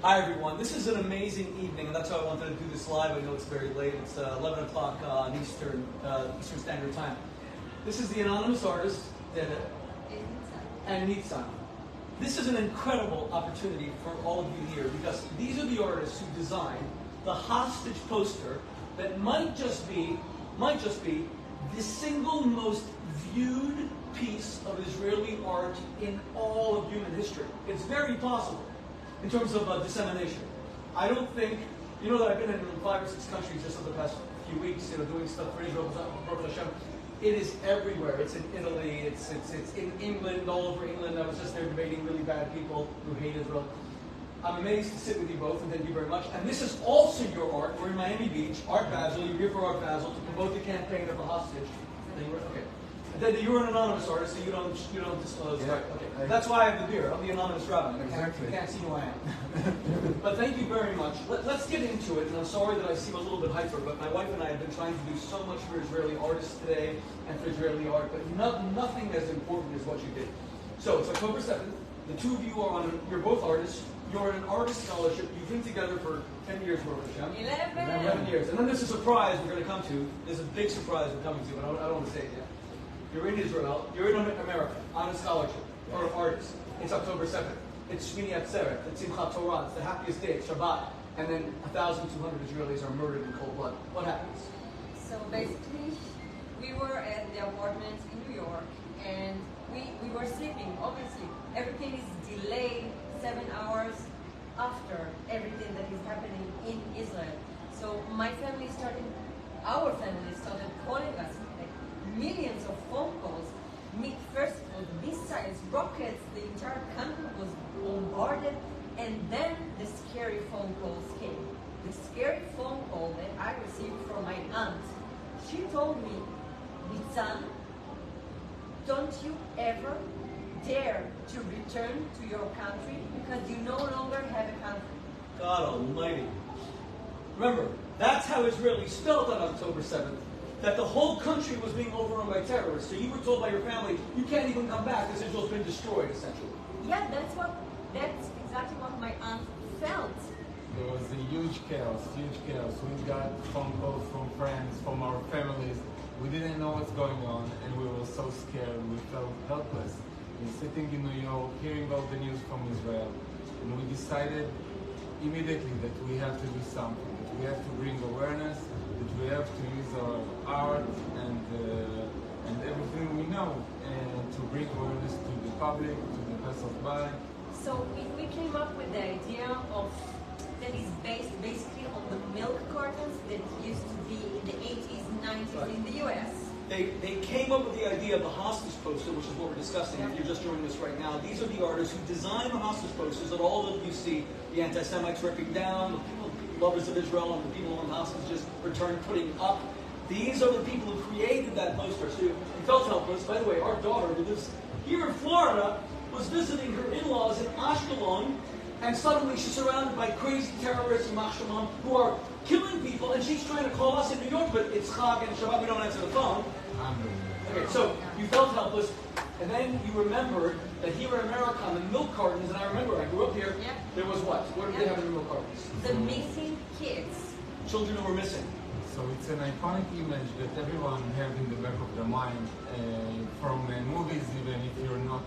Hi everyone, this is an amazing evening, and that's why I wanted to do this live. I know it's very late, it's 11 o'clock on Eastern Standard Time. This is the anonymous artist, and Nitzan. This is an incredible opportunity for all of you here, because these are the artists who designed the hostage poster that might just be the single most viewed piece of Israeli art in all of human history. It's very possible in terms of dissemination. I don't think, you know that I've been in 5 or 6 countries just over the past few weeks, doing stuff for Israel, Baruch Hashem. It is everywhere. It's in Italy, it's in England, all over England. I was just there debating really bad people who hate Israel. I'm amazed to sit with you both, and thank you very much. And this is also your art. We're in Miami Beach, Art Basel. You're here for Art Basel to promote the campaign of the hostage. Okay. Then you're an anonymous artist, so you don't disclose. Yeah. Right? Okay. That's why I have the beer. I'm the anonymous rabbi. Exactly. You can't see who I am. But thank you very much. Let's get into it. And I'm sorry that I seem a little bit hyper, but my wife and I have been trying to do so much for Israeli artists today and for Israeli art, but nothing as important as what you did. So it's October 7th. The two of you you're both artists. You're in an artist scholarship. You've been together for 10 years, Baruch Hashem. 11 years. And then there's a surprise we're going to come to. There's a big surprise we're coming to, but I don't want to say it yet. You're in Israel. You're in America on a scholarship for an artist. It's October 7th. It's Shmini Atzeret. It's Simchat Torah. It's the happiest day. It's Shabbat. And then 1,200 Israelis are murdered in cold blood. What happens? So basically, we were at the apartment in New York, and we were sleeping. Obviously, everything is delayed 7 hours after everything that is happening in Israel. So our family started calling us, like millions of phone calls. First it was missiles, rockets, the entire country was bombarded, and then the scary phone calls came. The scary phone call that I received from my aunt. She told me, Nitzan, don't you ever dare to return to your country because you no longer have a country. God Almighty. Remember, that's how Israelis felt on October 7th, that the whole country was being overrun by terrorists. So you were told by your family, you can't even come back because Israel's been destroyed, essentially. Yeah, that's exactly what my aunt felt. There was a huge chaos. We got phone calls from friends, from our families. We didn't know what's going on, and we were so scared. We felt helpless. We're sitting in New York, hearing all the news from Israel, and we decided immediately that we have to do something, that we have to bring awareness, that we have to use our art and everything we know to bring awareness to the public, to the passersby. So we came up with the idea that is based basically on the milk cartons that used to be in the 80s, 90s in the US. They came up with the idea of the hostage poster, which is what we're discussing. If you're just joining us right now, these are the artists who designed the hostage posters that all of you see, the anti-Semites ripping down, the people, lovers of Israel, and the people on hostages returned putting up. These are the people who created that poster. So you felt helpless. By the way, our daughter, who lives here in Florida, was visiting her in-laws in Ashkelon, and suddenly she's surrounded by crazy terrorists in Ashkelon who are killing people, and she's trying to call us in New York, but it's Chag and Shabbat, we don't answer the phone. Okay, so you felt helpless, and then you remembered that here in America on the milk cartons, and I remember I grew up here, there was what? What did they have in the milk cartons? The missing kids. Children who were missing. So it's an iconic image that everyone has in the back of their mind, from movies, even if you're not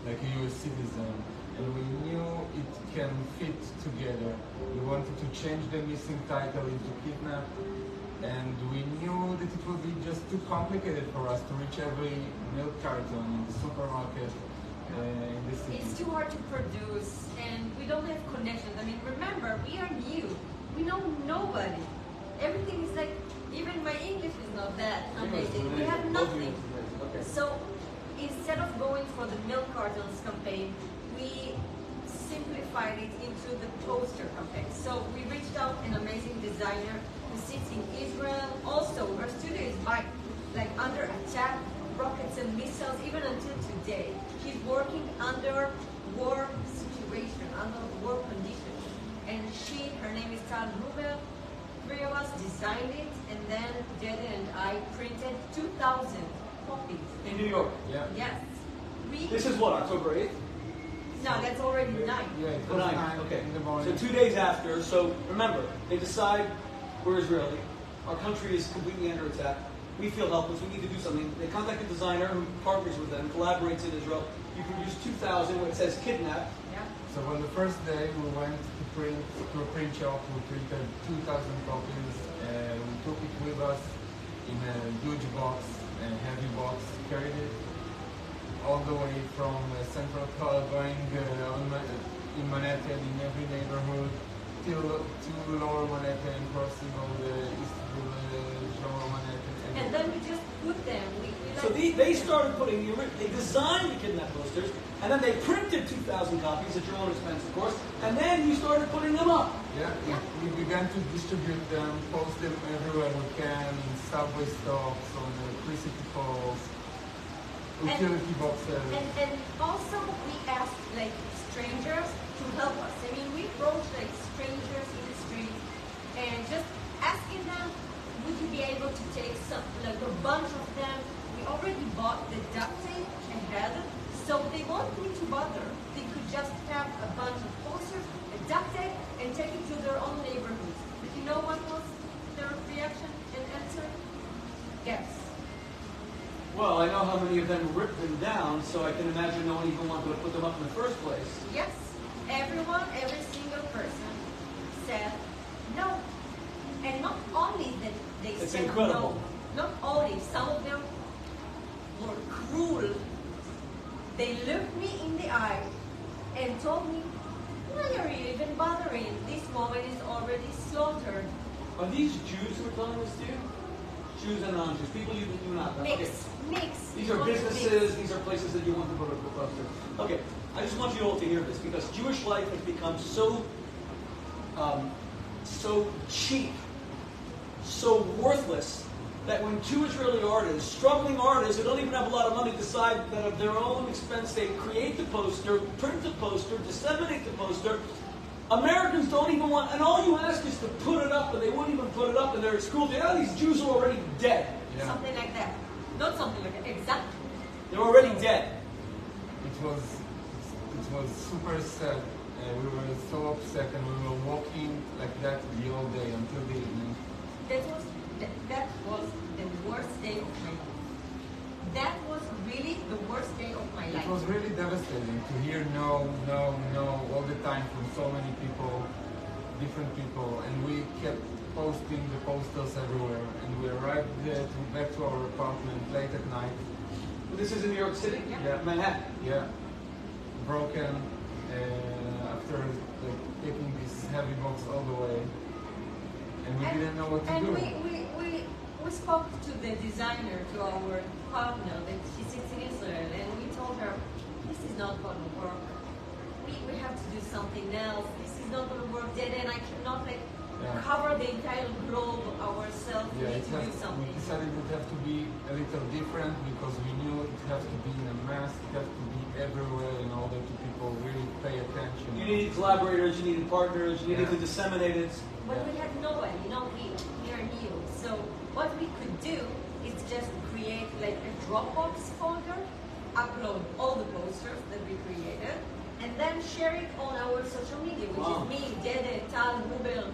like a US citizen. And we knew it can fit together. We wanted to change the missing title into Kidnap, and we knew that it would be just too complicated for us to reach every milk carton in the supermarket in the city. It's too hard to produce, and we don't have connections. I mean, remember, we are new. We know nobody. Everything is like, even my English is not that amazing. We have nothing. So instead of going for the milk cartons campaign, we simplified it into the poster campaign. So we reached out an amazing designer who sits in Israel. Also, her studio is under attack, rockets and missiles, even until today. She's working under war situation, under war conditions. And her name is Tal Ruber. 3 of us designed it, and then Dede and I printed 2,000 copies. In New York? Yeah. Yes. This is what, October 8th? No, that's already already 9. Yeah, it Oh, was nine. 9 Okay. in the So morning. 2 days after. So remember, they decide we're Israeli. Our country is completely under attack. We feel helpless. We need to do something. They contact a designer who partners with them, collaborates in Israel. You produce 2,000 when it says kidnap. Yeah. So on the first day, we went to a print shop. We printed 2,000 copies. We took it with us in a huge box, a heavy box. Carried it all the way from Central Park, going in Manhattan, in every neighborhood, till to Lower Manhattan, crossing all the East Lower Manhattan. And then we just put them. We So they started putting they designed the kidnap posters, and then they printed 2,000 copies at your own expense, of course, and then you started putting them up. Yeah, we began to distribute them, post them everywhere we can, in subway stops, on electricity poles, utility boxes. And also we asked like strangers to help us. I mean, we approached like strangers in the street and just asking them, would you be able to take some, like a bunch of them? We already bought the duct tape ahead, so they won't need to bother. They could just have a bunch of posters, a duct tape, and take it to their own neighborhoods. But you know what was their reaction and answer? Yes. Well, I know how many of them ripped them down, so I can imagine no one even wanted to put them up in the first place. Yes, everyone, every single person said no. And not only that they It's said incredible. no, not only, some of them were cruel. They looked me in the eye and told me, why are you even bothering? This moment is already slaughtered. Are these Jews who are telling this to you? Jews and non-Jews, people you do not know. Okay. Mix. These are businesses, these are places that you want to put a poster. Okay, I just want you all to hear this because Jewish life has become so cheap, so worthless, that when two Israeli artists, struggling artists who don't even have a lot of money, decide that at their own expense they create the poster, print the poster, disseminate the poster, Americans don't even want, and all you ask is to put it up, and they wouldn't even put it up, and they're at school. Yeah, these Jews are already dead. Yeah. Something like that. Not something like that, exactly. They're already dead. It was super sad. We were so upset, and we were walking like that the whole day until the evening. That was the worst day of my life. That was really the worst day of my life. It was really devastating to hear no all the time from so many people, different people, and we kept posting the posters everywhere. And we arrived back to our apartment late at night. This is in New York City? Yeah. Manhattan. Yeah, broken after taking this heavy box all the way, and we didn't know what to do. We spoke to the designer, to our partner that she sits in Israel, and we told her, this is not going to work. We have to do something else. This is not going to work. Then I cannot cover the entire globe ourselves. We need to do something. We decided it would have to be a little different because we knew it has to be in a mass, it has to be everywhere in order to people really pay attention. You needed collaborators, you needed partners, you needed to disseminate it. But we had no one, we are new. So what we could do is just create like a Dropbox folder, upload all the posters that we created, and then share it on our social media, which is me, Dede, Tal, Rubel.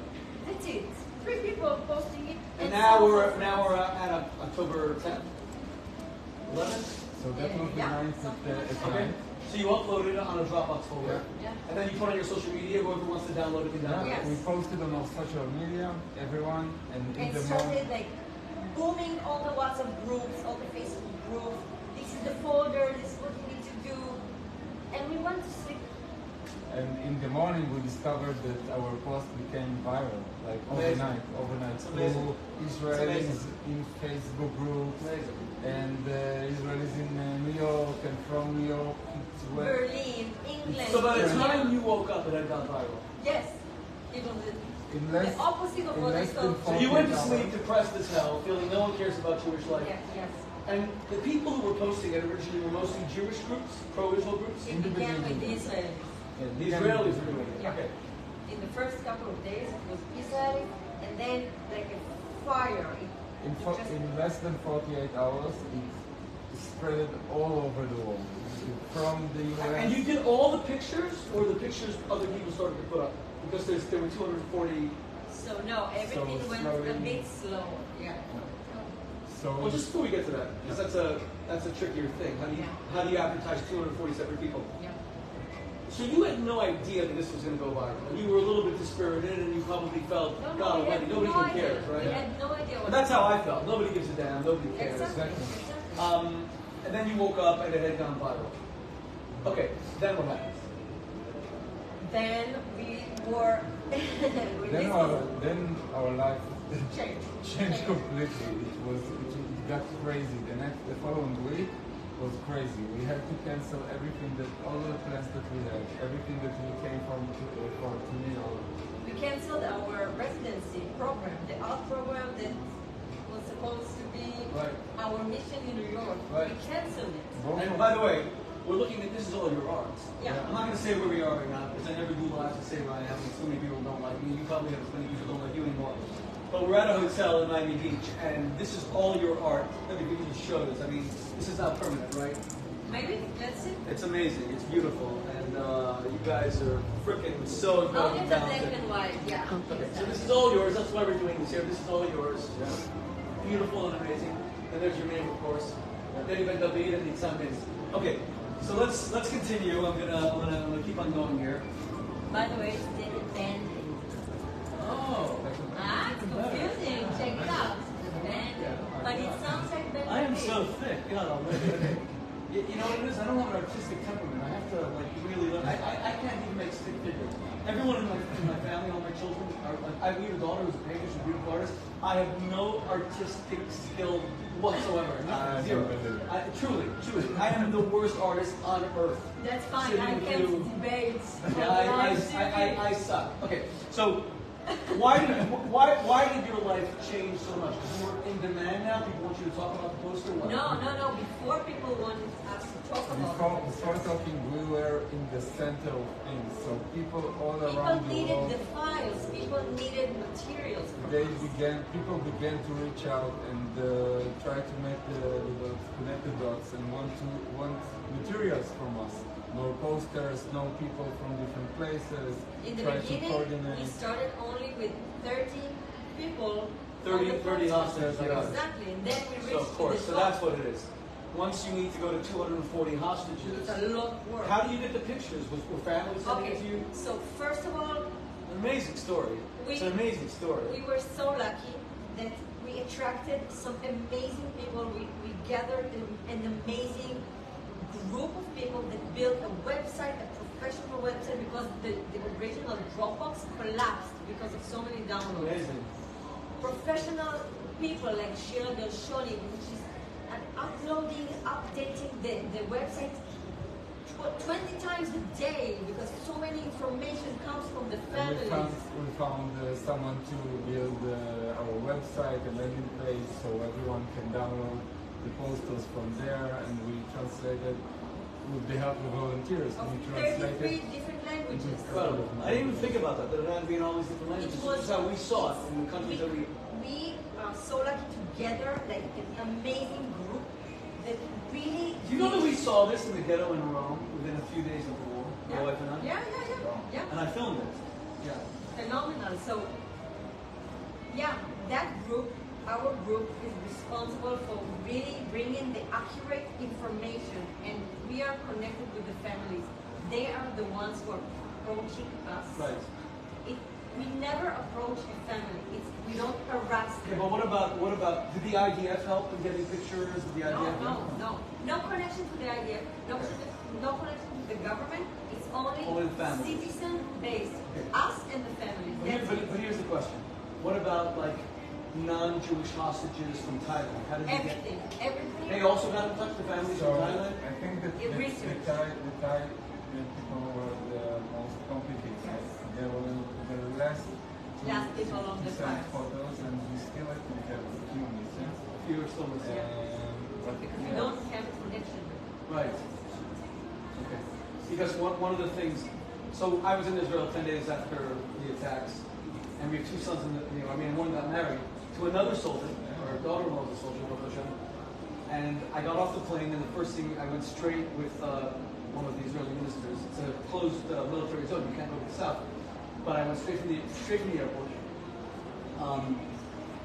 That's it. 3 people posting it. And now we're at October 10th, 11th. So that was the Yeah, 9th something like at that. Okay. night. So you uploaded it on a Dropbox folder, Yeah. and then you put it on your social media. Whoever wants to download it can download Yes. it. We posted on our social media, everyone, and in It the started morning. like booming all the WhatsApp groups, all the Facebook groups. This is the folder, this is what we need to do. And we went to sleep. And in the morning, we discovered that our post became viral, like Amazing. overnight, It's amazing. through It's Israelis amazing. in Facebook groups, Amazing. and Israelis in New York, and from New York, it went. Berlin, England. So by the Yeah. time you woke up, it had gone viral. Yes. It was In the less, opposite of in what I less than thought. So you went to 48 sleep hours. depressed as hell, feeling no one cares about Jewish life. Yes. And the people who were posting it originally were mostly Jewish groups, pro-Israel groups. It began with the Israelis. Yeah, The Israelis were doing it. Yeah. Okay. In the first couple of days, it was Israel, and then like a fire. In less than 48 hours, it spread it all over the world, from the US. And you did all the pictures, or the pictures other people started to put up? Because there were 240. So no, everything went slowly. a bit slow. Yeah. So Well, just before we get to that, because that's a trickier thing. How do you advertise 240 separate people? Yeah. So you had no idea that this was going to go viral. You were a little bit dispirited, and you probably felt, No, God we almighty, had nobody no even idea. cares, right? We had no idea what. And that's how I felt. Nobody gives a damn. Nobody cares. Exactly. And then you woke up and it had gone viral. Okay, then what happened? Then we were. then our life changed. changed completely. It got crazy. The following week was crazy. We had to cancel everything all the plans that we had, everything that we came from to New York. We canceled our residency program, the art program that was supposed to be Right. our mission in New York. Right. We canceled it. And by the way, we're looking at this is all your art. Yeah. I'm not going to say where we are right now because I never do live to say where I am. And so many people don't like me. You probably have as many people don't like you anymore. But we're at a hotel in Miami Beach, and this is all your art. Let me give you the shows. I mean, this is not permanent, right? Maybe let's see. It's amazing. It's beautiful, and you guys are freaking so Only incredibly the black talented. and white. Yeah. Okay, so this is all yours. That's why we're doing this here. This is all yours. Beautiful and amazing. And there's your name, of course. Danny Ben David and Nitzan Ben. Okay, so let's continue. I'm gonna keep on going here. By the way, it's David Ben. Oh, Ah, it's confusing. Check it out. Ben. But it sounds like Ben. I am David. so thick. God almighty. You know what it is? I don't have an artistic temperament. I have to like really learn. I can't even make stick figures. Everyone in my family, all my children, we have a daughter who's a painter, she's a beautiful artist. I have no artistic skill whatsoever. Nothing, zero. Truly, I am the worst artist on earth. That's fine. Sitting I with can't you. debate. Yeah, I suck. Okay, so why did your life change so much? Because you were in demand now. People want you to talk about the poster. What? No. Before people wanted us to talk about Before talking, we were in the center of things. So people all people around the needed world, the files. People needed materials. From us. people began to reach out and try to make connect the dots and want materials from us. No posters, no people from different places. In the try to beginning, coordinate. we started only with 30 people. 30 on the 30 poster. hostages. I got it. Exactly, and then we reached So of course, to so the top. that's what it is. Once you need to go to 240 hostages, It's a lot of work. how do you get the pictures? Were families sending it to you? So first of all, An amazing story. It's We- an amazing story. we were so lucky that we attracted some amazing people. We gathered an amazing group of people that built a website, a professional website, because the original Dropbox collapsed because of so many downloads. Amazing. Professional people like Sheila Gershoni, which is uploading, updating the website 20 times a day because so many information comes from the And families. we found someone to build our website, a landing page, so everyone can download the posters from there, and we translated with the help of volunteers. Of We 33 translated. different languages. Incredible. I didn't even think about that. That it had to be in all these different languages. This is how we saw it in the countries that we. We are so lucky together, like an amazing group that really. Do you know that we saw this in the ghetto in Rome within a few days of the war? My wife and I. Yeah. And I filmed it. Yeah. Phenomenal. So, yeah, that group, our group, is responsible for really bringing the accurate information, and we are connected with the families. They are the ones who are approaching us. Right. We never approach a family. We don't harass Okay, them. but what about? Did the IDF help in getting pictures? Did the IDF? No connection to the idea. No connection to the government. It's Only only the family. citizen-based. Okay. Us and the family. That's it. But here's the question: what about like non-Jewish hostages from Thailand? How did they get? Everything. They also got in touch with families So from Thailand. I think that It the research. Thai people were the most complicated. They were the last people on the send files. photos, and we still have a few missing. You were still missing. But Because we don't have a connection. Right. Okay. Because one of the things, so I was in Israel 10 days after the attacks, and we have two sons in the, one got married to another soldier, or daughter-in-law was a soldier, Baruch Hashem. And I got off the plane, and the first thing, I went straight with one of the Israeli ministers. It's a closed military zone, you can't go to the south. But I went straight from the airport.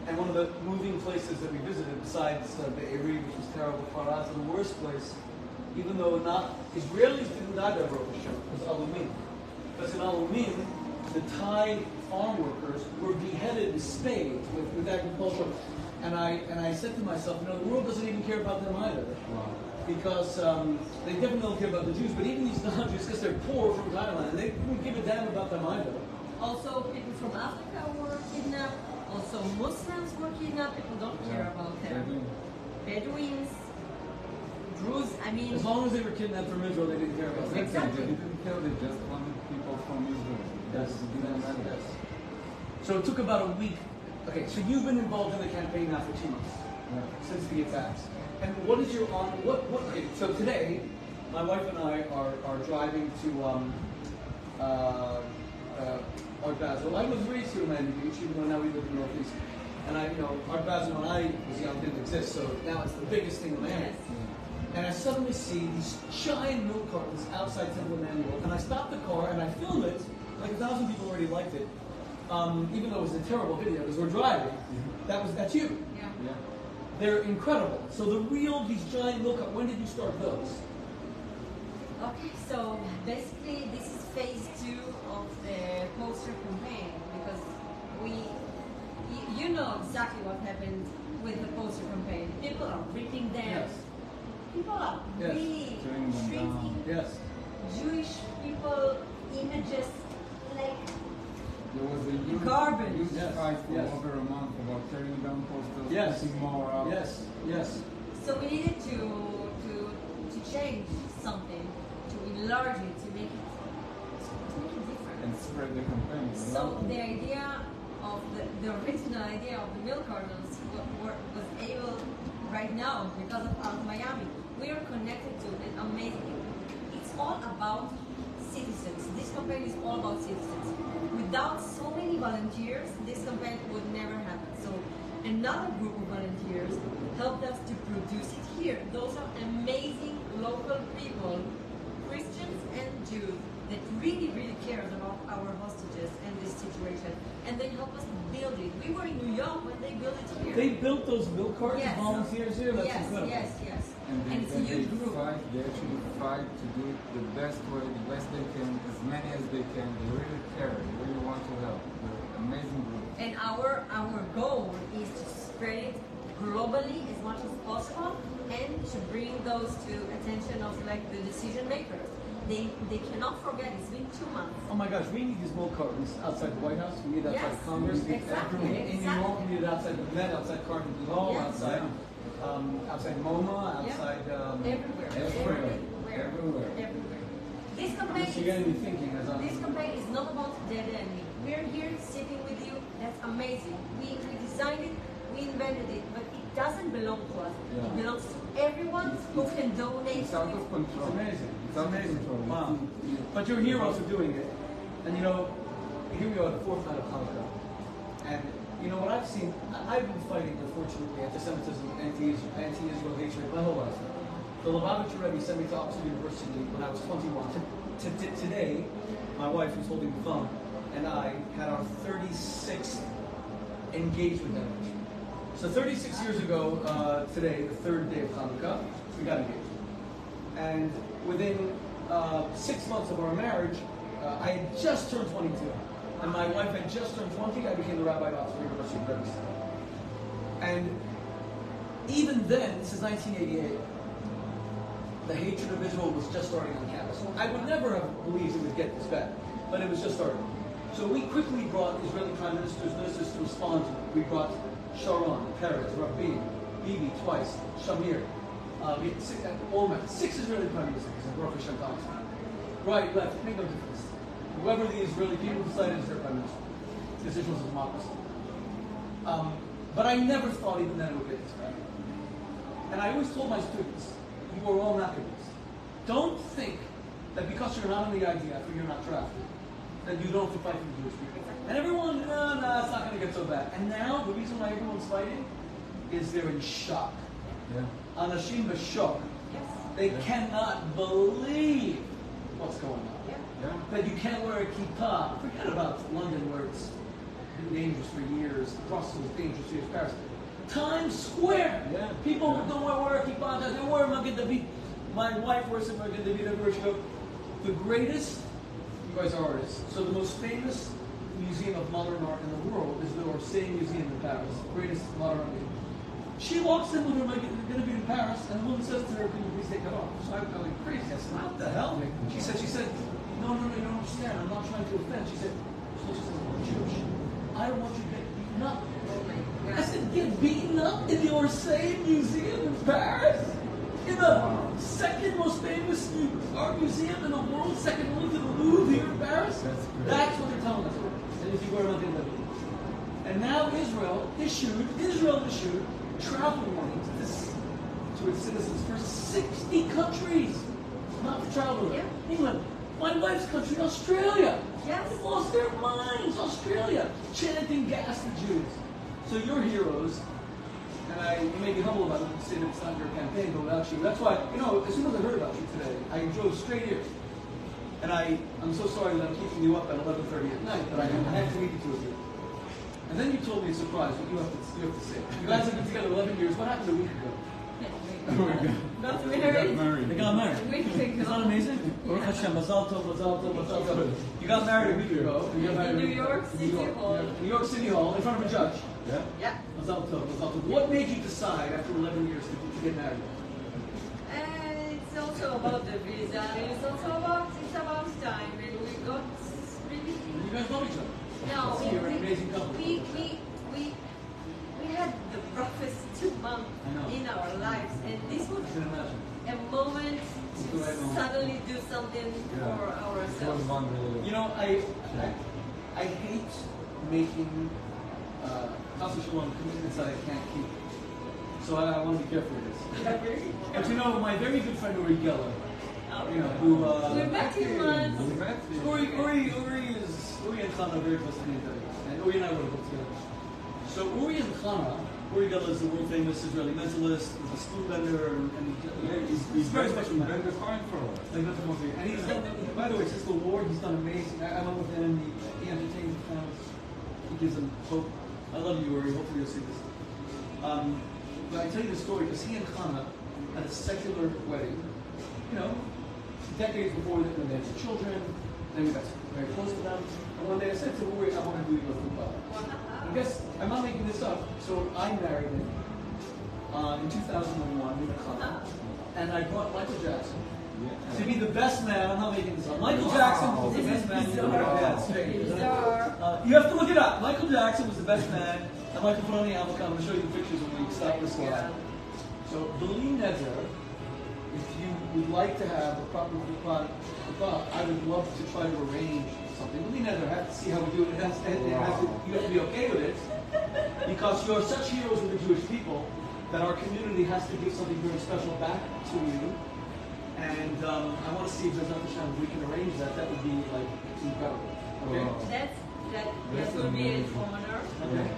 And one of the moving places that we visited, besides Be'eri, which was terrible, Faraz, the worst place, even though not Israelis didn't die there, Baruch Hashem, was Alumin. Because in Alumin, the Thai farm workers were beheaded in spades with agriculture. And I said to myself, you know, the world doesn't even care about them either. Wow. Because they definitely don't care about the Jews, but even these non-Jews, because they're poor from Thailand, and they didn't give a damn about them either. Also, people from Africa were kidnapped. Also, Muslims were kidnapped. People don't care about them. Bedouins, Druze. I mean, As long as they were kidnapped from Israel, they didn't care about them. Exactly. They didn't kill, they just wanted people from Israel. Yes, It didn't yes, matter. yes. So it took about a week. Okay, so you've been involved in the campaign now for 2 months, Yeah. since the attacks. And what is your okay, so today, my wife and I are driving to Art Basel. I was raised here in Miami Beach, even though now we live in the Northeast. And Art Basel when I was young didn't exist, so now it's the biggest thing in Miami. yes. And I suddenly see these giant milk cartons outside Temple Emmanuel, and I stop the car and I film it. Like 1,000 people already liked it, even though it was a terrible video because we're driving. That's you. Yeah. Yeah. They're incredible. So these giant milk cartons. When did you start those? Okay, so basically this is phase 2 of the poster campaign because you know exactly what happened with the poster campaign. People are ripping them. Yes. People are Yes. really Tearing them treating down. Yes. Jewish people images like There was a huge, Garbage. huge Yes, fight for yes. over a month about tearing down posters, Yes. putting more up. Yes. Yes. so we needed to change something, to enlarge it, to make it different. And spread the campaign. So the idea of the original idea of the milk cartons was able right now because of Art Miami. We are connected to an amazing. It's all about citizens. This campaign is all about citizens. Without so many volunteers, this campaign would never happen. So another group of volunteers helped us to produce it here. Those are amazing local people, Christians and Jews, that really, really cares about our hostages and this situation. And they help us build it. We were in New York when they built it here. They built those milk cartons, Yes. volunteers here? That's yes, incredible. yes. And And it's a huge they group. fight, they actually fight to do it the best way, the best they can, as many as they can. They really care, they really want to help. They're an amazing group. And our goal is to spread it globally as much as possible and to bring those to attention of like the decision makers. They cannot forget. It's been 2 months. Oh my gosh, we need these milk cartons outside the White House. We need it outside Yes, Congress. exactly, In New York, we need it outside the Met, outside Carnegie Hall, Yes. outside outside MoMA, outside. Everywhere. Everywhere. Everywhere. This campaign. So you're getting me thinking as I'm. This campaign is not about dead ending. We're here sitting with you. That's amazing. We designed it, we invented it, but it doesn't belong to us. Yeah. It belongs to everyone who can donate It's to out it. of It's control. amazing. It's It's out of amazing. control. Wow. But you're heroes for doing it. And you know, here we are, the fourth night of Hanukkah. And you know what I've seen? I've been fighting, unfortunately, anti-Semitism, anti-Israel hatred my whole life. The Lubavitcher Rebbe sent me to Oxford University when I was 21. Today, my wife, who's holding the phone, and I had our 36th engagement anniversary. So 36 years ago, today, the third day of Hanukkah, we got engaged. And within 6 months of our marriage, I had just turned 22. And my wife had just turned 20. I became the rabbi of Oxford University of Rebbe. And even then, this is 1988, the hatred of Israel was just starting on campus. I would never have believed it would get this bad, but it was just starting. So we quickly brought Israeli prime ministers to respond to it. We brought Sharon, Peretz, Rabin, Bibi twice, Shamir, we had six Israeli prime ministers, and Baruch Hashem Thomas. Right, left, make no difference. Whoever the Israeli people decided is their prime minister. This Israel is a democracy. But I never thought even then it would get this bad. And I always told my students, you are all Maccabees. Don't think that because you're not in the IDF or you're not drafted, that you don't have to fight for the Jewish people. And everyone, no, it's not going to get so bad. And now the reason why everyone's fighting is they're in shock. Yeah. Anashim b'shok. Yes. They Yeah. cannot believe what's going on. Yeah. Yeah. That you can't wear a kippah. Forget about London where it's been dangerous for years. Brussels is dangerous for years. Paris. Times Square. Yeah. People Yeah. don't wear a kippah. They wear Magen David. My wife wears a Magen David everywhere she goes. The greatest, you guys are artists. So the most famous museum of modern art in the world is the Orsay Museum in Paris. Greatest modern art museum. She walks in with her Magen David in Paris, and the woman says to her, "Can you please take that off?" So I went crazy. I said, "What the hell?" She said, no, you don't understand. I'm not trying to offend. She said, I'm Jewish. I don't want you to get beaten up. I said, get beaten up in the Orsay Museum in Paris? In the second most famous art museum in the world, second only to the Louvre here in Paris? That's great. That's what they're telling us. And if you wear Magen David. And now Israel issued travel warnings to its citizens for 60 countries. Not to travel. Yeah. England. My wife's country, Australia. Yes. They've lost their minds, Australia. Chanting gas the Jews. So you're heroes. And you may be humble about it and say that it's not your campaign, but without you. That's why, as soon as I heard about you today, I drove straight here. And I'm so sorry that I'm keeping you up at 11:30 at night, but I had to meet the two of you. And then you told me a surprise, what you have to say. You guys have been together 11 years. What happened a week ago? Got They married. got married. They got married. A week ago. Isn't that amazing? Baruch Hashem, Mazal Tov, Mazal Tov, Mazal Tov. You got married a week ago. You got married In New York in City Hall. New York City Hall, in front of a judge. Yeah. Yeah. Mazal Tov, Mazal Tov. What made you decide after 11 years to get married? And it's also about the visa. It's about time, and we got really. You guys love each other. No, You're an amazing couple. we had the roughest 2 months I know. in our lives, and this was I can imagine. a moment It's to the right moment. suddenly do something for It was ourselves. one really. I hate making Chas v'Shalom commitments that I can't keep. So I want to be careful with this. But my very good friend Uri Geller, who We met him once. We met. Uri and Chana are very close to me, and Uri and I were both together. So Uri and Chana, Uri Geller is the world famous Israeli mentalist, he's a school vendor, and he's very special man. been defined for us. And he's done, by the way, since the war, he's done amazing. I went with him, he entertains fans, he gives them hope. I love you, Uri, hopefully you'll see this. But I tell you the story because he and Chana had a secular wedding, decades before that when they had children, then we got very close to them. And one day I said to Uri, I want to do you a football. I guess, I'm not making this up, so I married him in 2001 with Chana, and I brought Michael Jackson. To be the best man, I'm not making this up. Michael Jackson was the best man. Yeah, it's fake, isn't it? Bizarre. You have to look it up. Michael Jackson was the best man. And Michael put on the album cover. I'm going to show you the pictures when we stop this slide. So, Beli Neder, if you would like to have a proper kippah, I would love to try to arrange something. Beli Neder, I have to see how we do it. You have to be okay with it. Because you're such heroes with the Jewish people that our community has to give something very special back to you. And I want to see if there's enough time we can arrange that. That would be like incredible. Okay? Wow. That would be an honor. Okay.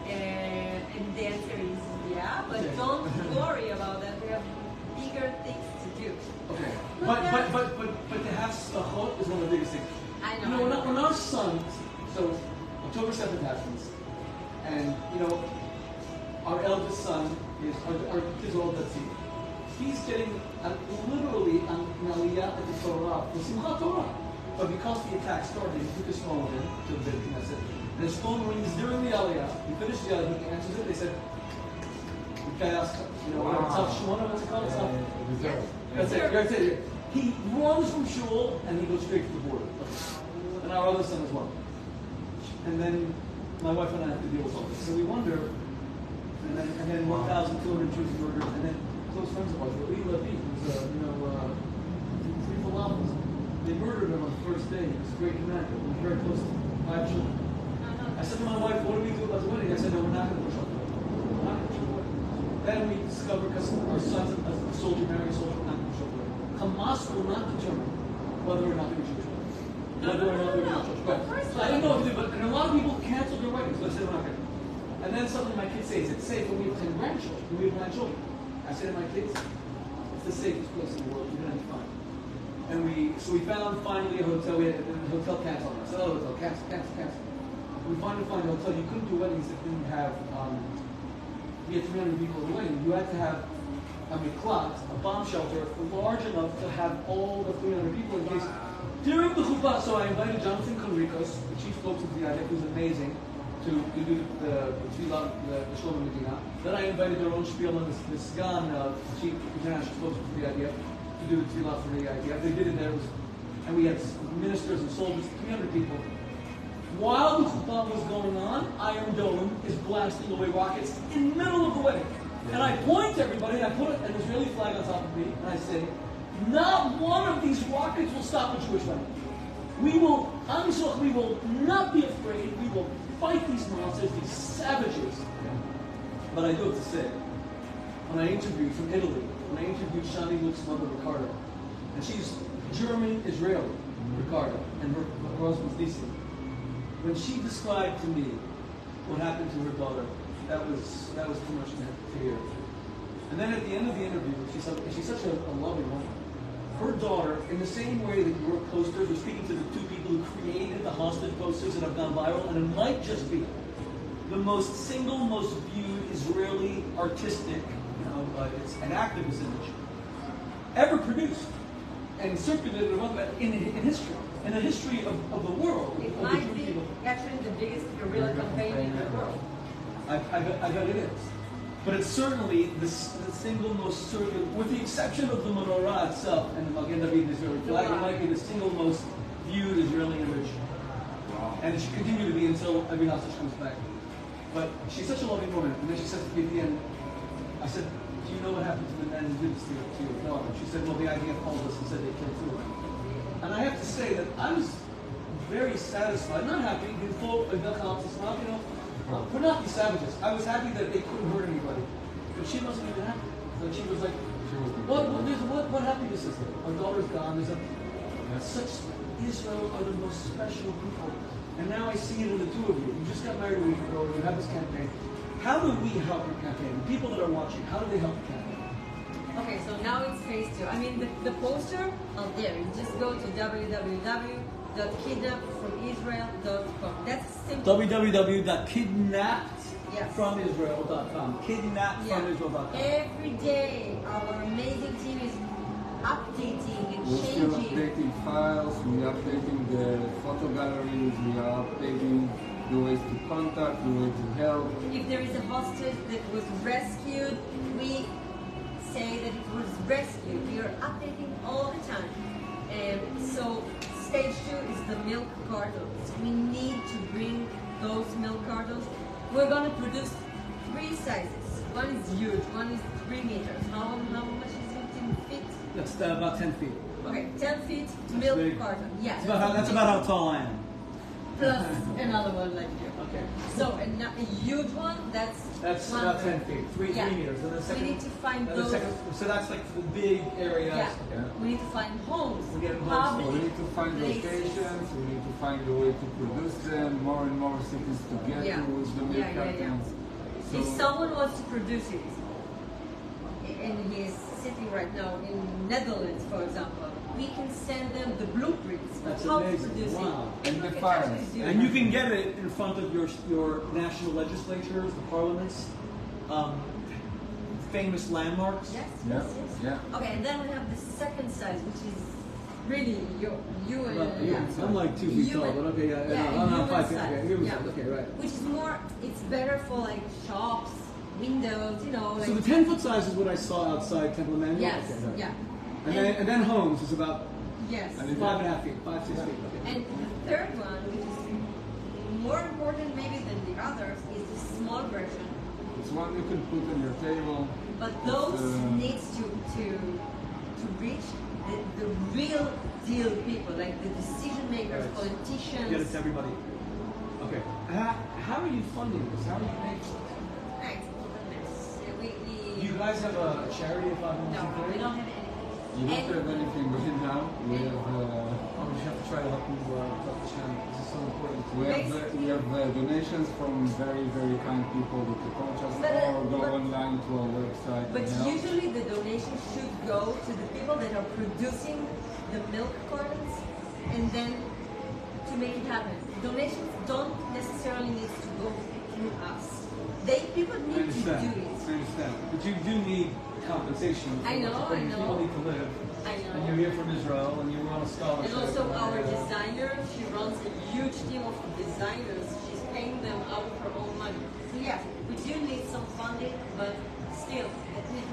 And the answer is yeah, but Okay. don't worry about that. We have bigger things to do. Okay. But to have slachot is one of the biggest things. I know. When our son, so October 7th happens, and our eldest son is our kids are all Dati. He's getting literally an aliyah at the Torah for Simchat Torah. But because the attack started, he took his phone with him to the Beit Knesset. And his phone rings during the aliyah. He finished the aliyah, he answers it. They said, "Kayaska." Tough Shmona, what's it called? That's it. He runs from shul and he goes straight to the border. And our other son as well. And then my wife and I have to deal with all this. So we wonder, and then 1,200 Jews murdered, and then close friends of ours, Lee Levy, who's three falafels. They murdered him on the first day. He was a great commander. We were very close to him. 5 children. I said to my wife, "What do we do about the wedding?" I said, "No, we're not going to push on the wedding. We're not going to push on the wedding." Then we discovered, because our son's a soldier, married soldier, we're not going to push on the wedding. Hamas will not determine whether or not they're Jewish. Whether or not they're Jewish. But I don't know what to do, but and a lot of people canceled their weddings. So I said, "We're not going to." And then suddenly my kids say, "Is it safe when we have 10 grandchildren? When we have 9 children?" I said to my kids, it's the safest place in the world. You're gonna be fine. And we found finally a hotel. We had a hotel cancel. I said, oh, hotel cancel. We finally found a hotel. You couldn't do weddings if you didn't have. We had 300 people at the wedding. You had to have a miklat, a bomb shelter, large enough to have all the 300 people in case. During the chuppah, so I invited Jonathan Conricos, the chief spokesman of the IDF, who's amazing, to do the tefillah, the Shalom Medina. Then I invited Doron Spielman, the Sgan, chief international spokesman for the IDF, to do the tefillah for the IDF. They did it there, and we had ministers and soldiers, 300 people. While the chuppah was going on, Iron Dome is blasting away rockets in the middle of the wedding. And I point to everybody, and I put an Israeli flag on top of me, and I say, not one of these rockets will stop a Jewish wedding. We will not be afraid. We will fight these monsters, these savages. But I do have to say, when I interviewed from Italy, when I interviewed Shani Luke's mother, Ricardo, and she's German-Israeli, Ricardo, and her husband's Nisi. When she described to me what happened to her daughter, that was too much to hear. And then at the end of the interview, she's such a loving woman. Her daughter, in the same way that your posters, you're speaking to the two people who created the hostage posters that have gone viral, and it might just be the most viewed Israeli artistic, it's an activist image, ever produced and circulated around in history, in the history of the world. It might be actually the biggest guerrilla campaign in the world. I bet it is. But it's certainly the single most circulated, with the exception of the menorah itself and the Magen David Israeli flag, it might be the single most viewed Israeli image. Wow. And it should continue to be until Avi Hostage comes back. But she's such a loving woman. And then she said to me at the end, I said, do you know what happened to the men who did this to your daughter? And she said, well, the IDF called us and said they killed two of them. And I have to say that I was very satisfied, not happy, we're not the savages. I was happy that they couldn't hurt anybody. But she wasn't even happy. So she was like, what happened to sister? Our daughter's gone. Israel are the most special people. And now I see it in the two of you. You just got married a week ago. You have this campaign. How do we help your campaign? The people that are watching, how do they help the campaign? Okay, so now it's phase 2. I mean, the poster out there, you just go to www.kidnapfromisrael.com. That's simple. www.kidnappedfromisrael.com. Kidnappedfromisrael.com. Every day, our amazing team is updating and We're still updating files, we're updating the photo galleries, we are updating the ways to contact, the way to help. If there is a hostage that was rescued, we say that it was rescued. We are updating all the time. So stage 2 is the milk cartons. We need to bring those milk cartons. We're going to produce 3 sizes. One is huge, one is 3 meters. How much is it in feet? That's about 10 feet. Okay, 10 feet milk big. carton. Yeah. That's about how tall I am. Plus another one like you. Okay. So a huge one, that's about 10 feet, 3 meters. And the second, we need to find those. So that's like the big areas. Yeah. Okay. We need to find homes. We get homes. public We need to find places. locations, we need to find a way to produce them, more and more cities to get Yeah. to with the milk cartons. If someone wants to produce it, and he is sitting right now in Netherlands, for example, we can send them the blueprints That's of how amazing. to produce Wow. it. And the It's files. actually doing And you it. can get it in front of your national legislatures, the parliaments, famous landmarks. Yes, Yeah, yes, yes. yeah. Okay, and then we have the second size, which is really you and I'm like 2 feet tall, but okay, I'm not 5 feet. Okay, human size. Okay, right. Which is more, it's better for like shops, windows, like. So the 10-foot size is what I saw outside Temple Emmanuel. Yes, Okay, right. yeah. And then homes is about Yes. And 5.5 feet, 5, 6 feet. Okay. And the third one, which is more important maybe than the others, is the small version. It's one you can put on your table. But those needs to reach the real deal people, like the decision makers, Right. politicians. Get it to everybody. Okay. How are you funding this? How are you paying for this? Right. Do you guys have a charity if I'm No, we don't have anything. You don't have anything right now. We have. I just have to try to help you talk to Shannon. This is so important to We have donations from very, very kind people that approach us or go online to our website. But usually the donation should go to the people that are producing the milk cartons and then to make it happen. Donations don't necessarily need to go through us. People need to do it. I understand. But you do need compensation. I know. People need to live. I know. And you're here from Israel, and you were on a scholarship. And also our designer, she runs a huge team of designers. She's paying them out of her own money. So yeah, we do need some funding, but still,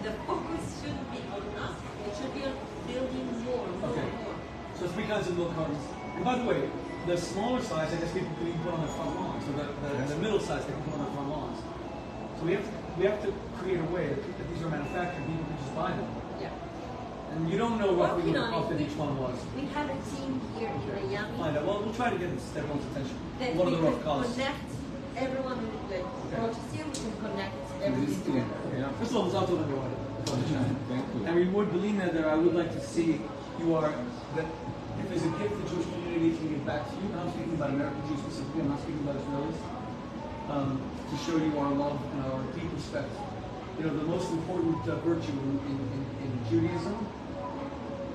the focus shouldn't be on us. It should be on building more. Okay. So 3 kinds of milk cartons. And by the way, the smaller size, I guess people can even put on their front lawns. So the middle size, they can put on their front lawns. So we have to create a way that these are manufactured, people can just buy them. Yeah. And you don't know roughly Working what the on cost it, of each one was. We have a team here in Miami Find out. Well, we'll try to get everyone's attention. that What we are the rough can costs? connect everyone who like approaches you. We can connect This everything team. together. Yeah. First of all, Zato Nederwaarde. Thank you. And we would believe that I would like to see you are that if there's a gift the Jewish community can give back to you, and I'm speaking about American Jews specifically, I'm not speaking about Israelis, to show you our love and our deep respect. You know, the most important virtue in Judaism,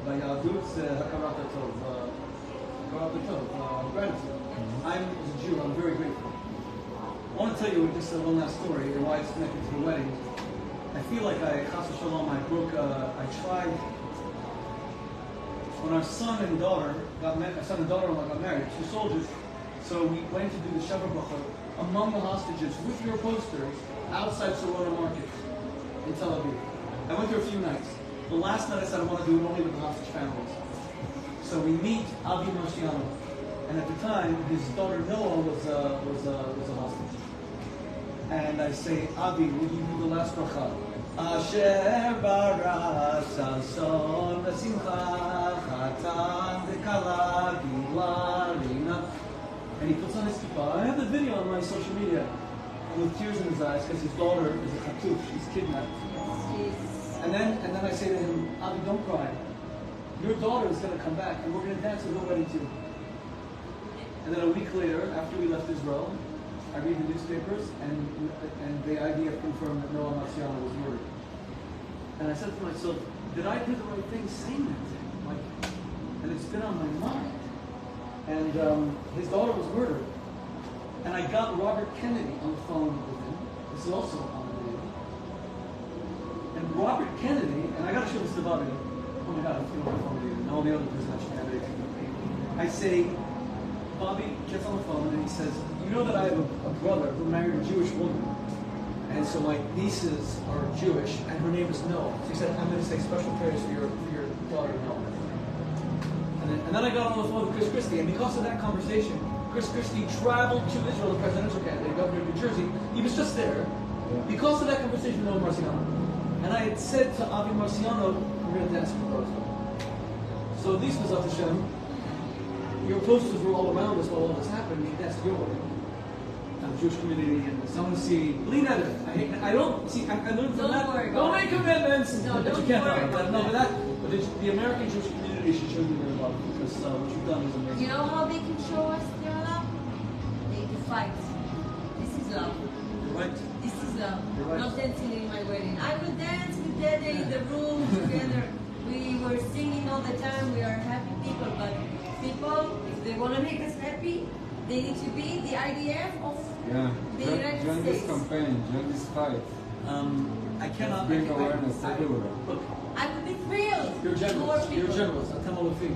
by Yahadut, Hakarat HaTov, gratitude. I'm, as a Jew, I'm very grateful. I want to tell you just one last story and why it's connected to the wedding. I feel like Chas v'Shalom, I tried, when our son and daughter-in-law got married, 2 soldiers, so we went to do the Shabbat Bracha among the hostages with your posters outside Sorona Market in Tel Aviv. I went there a few nights. The last night I said I want to do it only with the hostage families. So we meet Avi Marciano, and at the time his daughter Noah was a hostage. And I say, Avi, will you do the last bracha? Asher bara sason v'simcha chatan v'kala gila rina. And he puts on his kippah. I have the video on my social media, with tears in his eyes because his daughter is a chatuf. She's kidnapped. And then I say to him, Avi, don't cry. Your daughter is going to come back, and we're going to dance at her wedding too. And then a week later, after we left Israel, I read the newspapers, and the IDF confirmed that Noah Marciano was murdered. And I said to myself, did I do the right thing saying that to him? Like, and it's been on my mind. And his daughter was murdered. And I got Robert Kennedy on the phone with him. This is also on the video. And Robert Kennedy, and I got to show this to Bobby. Oh my God, I'm feeling my phone and all the other presidential candidates. I say, Bobby gets on the phone and he says, you know that I have a brother who married a Jewish woman. And so my nieces are Jewish, and her name is Noah. So he said, I'm going to say special prayers for your daughter, Noah. And then I got on the phone with Chris Christie, and because of that conversation, Chris Christie traveled to Israel, the presidential candidate, governor of New Jersey. He was just there. Because of that conversation with Noah Marciano. And I had said to Avi Marciano, we're going to dance for Roswell. So these was up to Hashem. Your posters were all around us while all this happened. We danced your wedding. The Jewish community, and someone see, believe that. I don't see. I learned from that. Don't make commitments. No, but don't you can't worry talk about about it. No, but the American Jewish community should show you their love because what you've done is amazing. You know how they can show us their love? They can fight. This is love. You're right. This is love. You're right. Not dancing in my wedding. I would dance with Dede in the room together. We were singing all the time. We are happy people, but people, if they want to make us happy, they need to be the IDF of the United Join States. this campaign, join this fight. I cannot Bring awareness everywhere. Look, I would be thrilled. you're More generous. people. You're generous. Atam alufim.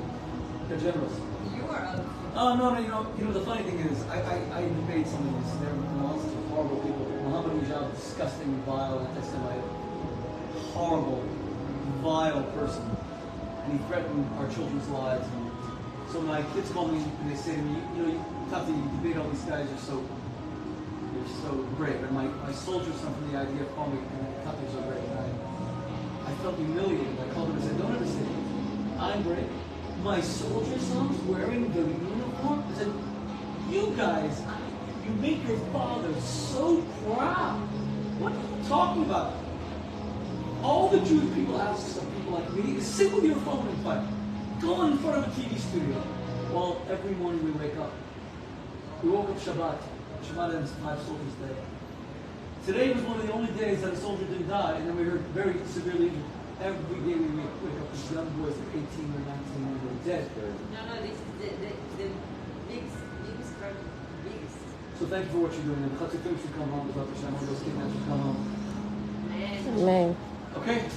You're generous. You are a Oh no, you know the funny thing is, I debate some of these. They're monsters, horrible people. Muhammad Mujab, disgusting, vile, anti-Semite, horrible, vile person, and he threatened our children's lives. And so my kids call me and they say to me, you Tati, you debate all these guys. You're so great. And my soldier son from the IDF called me, and Tati, you're so great. And I felt humiliated. I called him and said, don't understand. I'm great. My soldier son's wearing the uniform. I said, you guys, you make your father so proud. What are you talking about? All the Jewish people ask of people like me is sit with your phone and fight. Go in front of a TV studio. Well, every morning we wake up We woke up Shabbat. Shabbat ends 5 soldiers' day. Today was one of the only days that a soldier didn't die, and then we heard very severely injured. Every day we wake up these young boys, like 18 or 19, and they're dead. No, this is the biggest part, biggest. So thank you for what you're doing. And Chatzim should come home. Those kidnappers should come home. And Amen. Okay.